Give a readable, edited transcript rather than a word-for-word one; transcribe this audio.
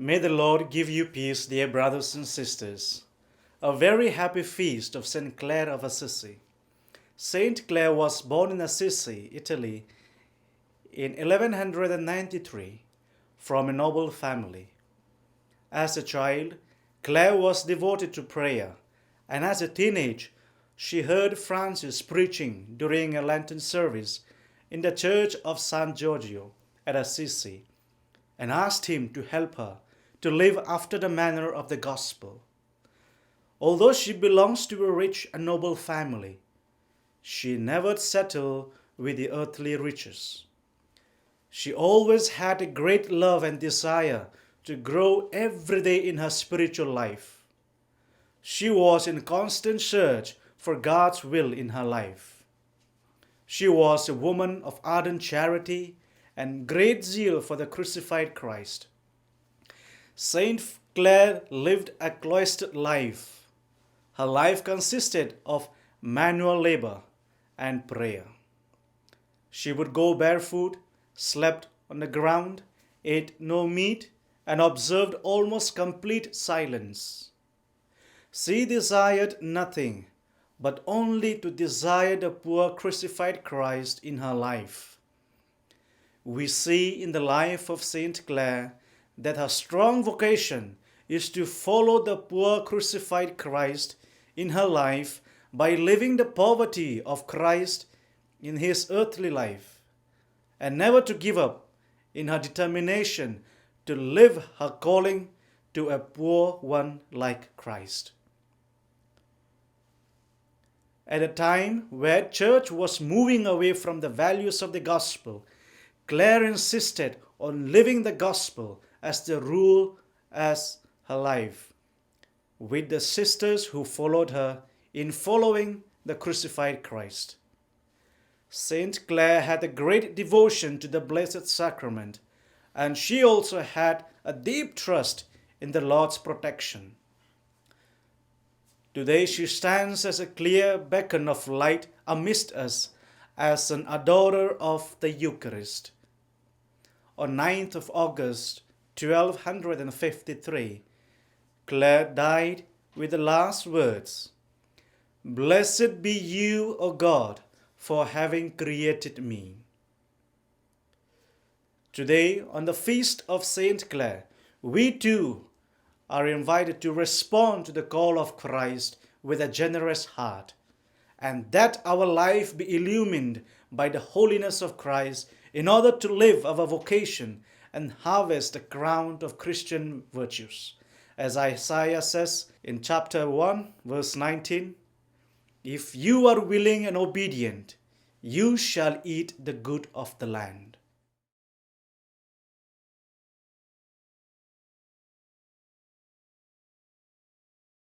May the Lord give you peace, dear brothers and sisters. A very happy feast of St. Clare of Assisi. Saint Clare was born in Assisi, Italy, in 1193 from a noble family. As a child, Clare was devoted to prayer, and as a teenage, she heard Francis preaching during a Lenten service in the church of San Giorgio at Assisi, and asked him to help her to live after the manner of the gospel. Although she belongs to a rich and noble family, she never settled with the earthly riches. She always had a great love and desire to grow every day in her spiritual life. She was in constant search for God's will in her life. She was a woman of ardent charity and great zeal for the crucified Christ. Saint Clare lived a cloistered life. Her life consisted of manual labor and prayer. She would go barefoot, slept on the ground, ate no meat, and observed almost complete silence. She desired nothing but only to desire the poor crucified Christ in her life. We see in the life of Saint Clare that her strong vocation is to follow the poor crucified Christ in her life by living the poverty of Christ in his earthly life, and never to give up in her determination to live her calling to a poor one like Christ. At a time where church was moving away from the values of the gospel, Clare insisted on living the gospel as the rule as her life, with the sisters who followed her in following the crucified Christ. Saint Clare had a great devotion to the Blessed Sacrament, and she also had a deep trust in the Lord's protection. Today she stands as a clear beacon of light amidst us as an adorer of the Eucharist. On 9th of August, 1253, Clare died with the last words, "Blessed be you, O God, for having created me." Today, on the feast of Saint Clare, we too are invited to respond to the call of Christ with a generous heart, and that our life be illumined by the holiness of Christ in order to live our vocation and harvest the crown of Christian virtues. As Isaiah says in chapter 1, verse 19, "If you are willing and obedient, you shall eat the good of the land."